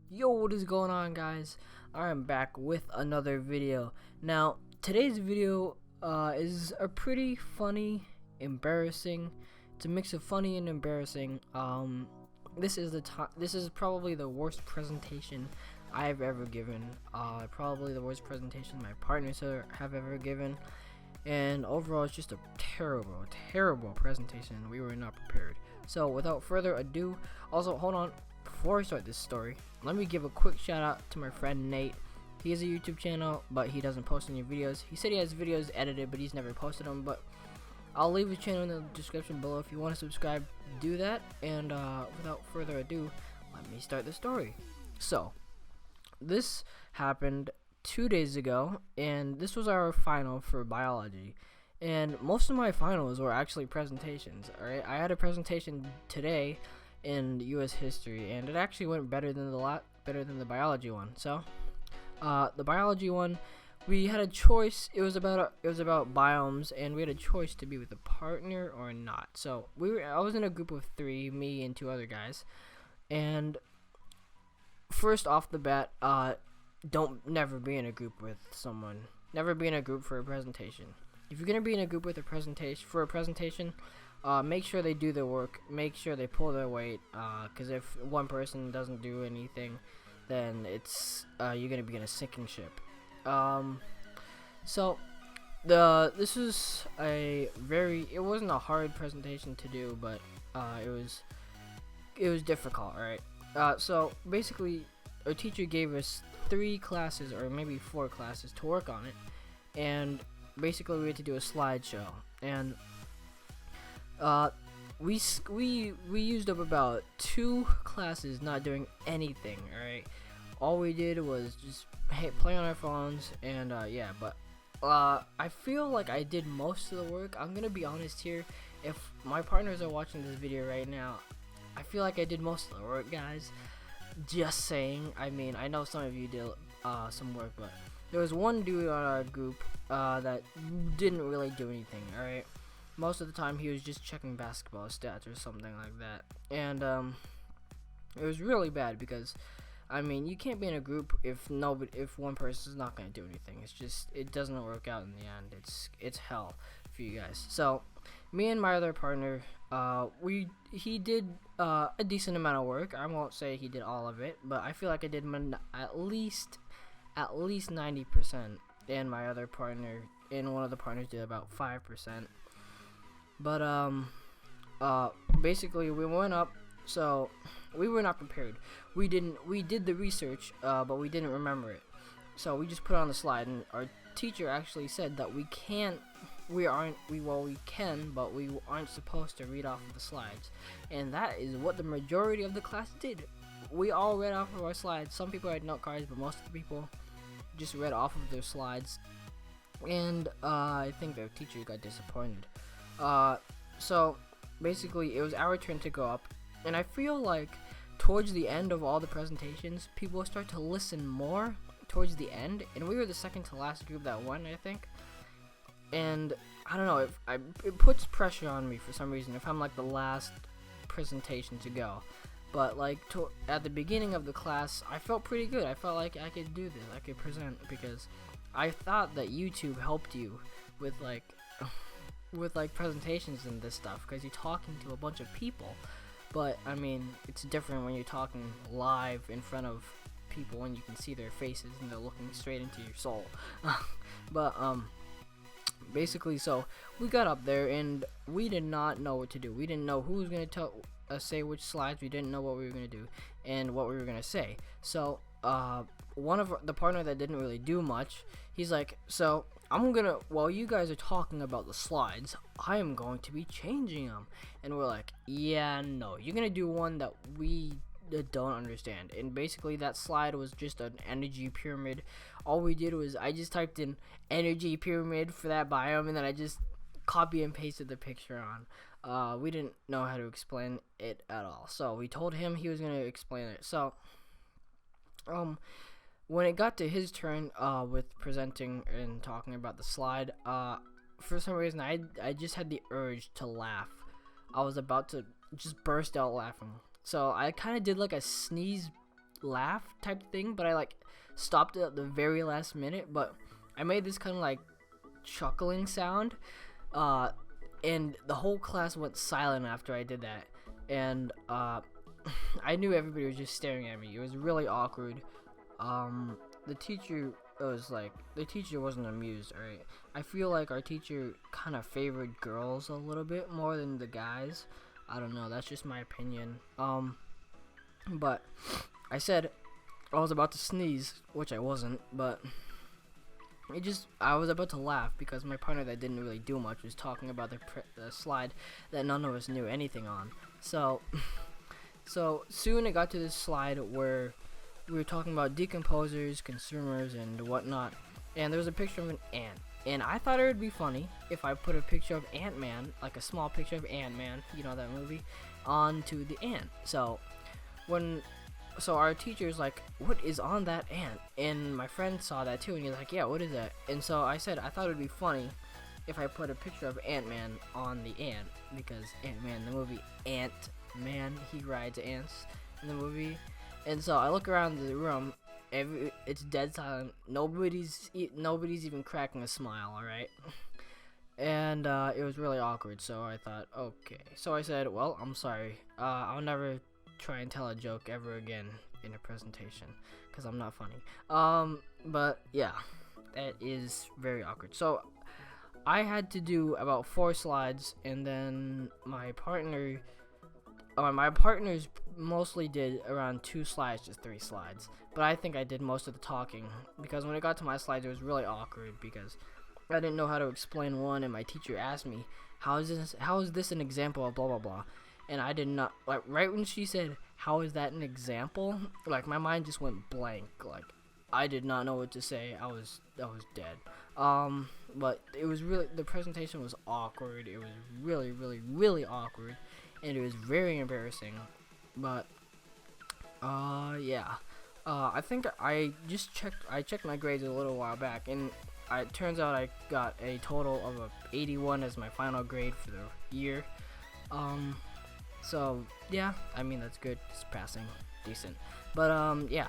Yo, what is going on, guys? I'm back with another video. Now, today's video is a pretty funny, embarrassing. It's a mix of funny and embarrassing. This is probably the worst presentation I've ever given. Probably the worst presentation my partners have ever given. And overall, it's just a terrible presentation. We were not prepared. So, without further ado, also, hold on. Before I start this story, let me give a quick shout out to my friend Nate. He has a YouTube channel, but he doesn't post any videos. He said he has videos edited, but he's never posted them. But I'll leave his channel in the description below. If you want to subscribe, do that. And without further ado, let me start the story. So, this happened 2 days ago, and this was our final for biology. And most of my finals were actually presentations. Alright, I had a presentation today in US history, and it actually went better than the biology one. So the biology one, we had a choice. It was about biomes, and we had a choice to be with a partner or not. So I was in a group of 3, me and 2 other guys. And first off the bat, never be in a group with someone. Never be in a group for a presentation. If you're gonna be in a group with a presentation, make sure they do their work. Make sure they pull their weight. Because if one person doesn't do anything, then you're gonna be in a sinking ship. So this was it wasn't a hard presentation to do, but it was difficult. All right. So basically, our teacher gave us 3 classes or maybe 4 classes to work on it, and basically we had to do a slideshow. And we used up about 2 classes not doing anything. Alright, all we did was just play on our phones, and yeah. But I feel like I did most of the work. I'm gonna be honest here. If my partners are watching this video right now, I feel like I did most of the work, guys. Just saying. I mean, I know some of you did some work, but there was one dude on our group that didn't really do anything. Alright, most of the time he was just checking basketball stats or something like that. And it was really bad because, I mean, you can't be in a group if one person is not going to do anything. It doesn't work out in the end. It's hell for you guys. So me and my other partner, he did a decent amount of work. I won't say he did all of it, but I feel like I did at least 90%, and my other partner and one of the partners did about 5%. But basically we went up, so we were not prepared. We did the research, but we didn't remember it. So we just put it on the slide, and our teacher actually said that we can, but we aren't supposed to read off of the slides. And that is what the majority of the class did. We all read off of our slides. Some people had note cards, but most of the people just read off of their slides. And I think their teacher got disappointed. So basically it was our turn to go up, and I feel like towards the end of all the presentations, people start to listen more towards the end, and we were the second to last group that won, I think. And I don't know, it puts pressure on me for some reason if I'm like the last presentation to go. But like at the beginning of the class, I felt pretty good. I felt like I could do this, I could present, because I thought that YouTube helped you with like presentations and this stuff, because you're talking to a bunch of people. But I mean, it's different when you're talking live in front of people and you can see their faces and they're looking straight into your soul. But basically, so we got up there and we did not know what to do. We didn't know who was going to say which slides. We didn't know what we were going to do and what we were going to say. So one of the partner that didn't really do much, he's like, so while you guys are talking about the slides, I am going to be changing them. And we're like, yeah, no, you're going to do one that we don't understand. And basically that slide was just an energy pyramid. All we did was I just typed in energy pyramid for that biome, and then I just copy and pasted the picture on. We didn't know how to explain it at all, so we told him he was going to explain it. So when it got to his turn with presenting and talking about the slide, for some reason I just had the urge to laugh. I was about to just burst out laughing. So I kind of did like a sneeze laugh type thing, but I like stopped it at the very last minute. But I made this kind of like chuckling sound, and the whole class went silent after I did that, and I knew everybody was just staring at me. It was really awkward. The teacher wasn't amused. Alright, I feel like our teacher kind of favored girls a little bit more than the guys. I don't know, that's just my opinion. But I said I was about to sneeze, which I wasn't, but I was about to laugh because my partner that didn't really do much was talking about the slide that none of us knew anything on. So soon it got to this slide where we were talking about decomposers, consumers, and whatnot, and there was a picture of an ant, and I thought it would be funny if I put a picture of Ant-Man, like a small picture of Ant-Man, you know that movie, onto the ant. So our teacher's like, what is on that ant? And my friend saw that too, and he's like, yeah, what is that? And so I said I thought it would be funny if I put a picture of Ant-Man on the ant, because Ant-Man, the movie Ant-Man, he rides ants in the movie. And so I look around the room, it's dead silent. Nobody's even cracking a smile. All right, and it was really awkward. So I thought, okay. So I said, well, I'm sorry. I'll never try and tell a joke ever again in a presentation because I'm not funny. But yeah, that is very awkward. So I had to do about 4 slides, and then my partners mostly did around 2 slides, just 3 slides. But I think I did most of the talking because when it got to my slides, it was really awkward because I didn't know how to explain one, and my teacher asked me, how is this an example of blah blah blah? And I did not, like, right when she said, how is that an example? Like, my mind just went blank. Like, I did not know what to say. I was dead. But it was really, the presentation was awkward. It was really, really, really awkward, and it was very embarrassing. But yeah, I think I checked my grades a little while back, and it turns out I got a total of a 81 as my final grade for the year. So yeah, I mean, that's good. It's passing, decent. But yeah,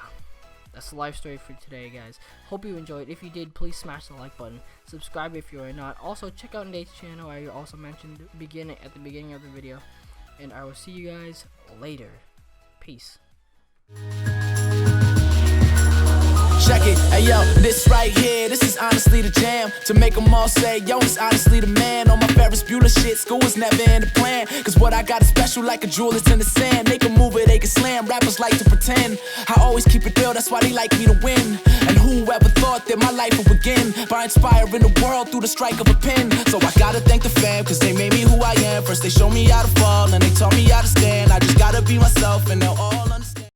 that's the life story for today, guys. Hope you enjoyed. If you did, please smash the like button. Subscribe if you are not. Also, check out Nate's channel. I also mentioned at the beginning of the video. And I will see you guys later. Peace. Check it, hey yo, this right here, this is honestly the jam. To make them all say, yo, it's honestly the man. On my Ferris Bueller shit, school was never in the plan. Cause what I got is special like a jewel that's in the sand. They can move it, they can slam, rappers like to pretend. I always keep it real, that's why they like me to win. And whoever thought that my life would begin by inspiring the world through the strike of a pen. So I gotta thank the fam, cause they made me who I am. First they showed me how to fall, and they taught me how to stand. I just gotta be myself, and they'll all understand.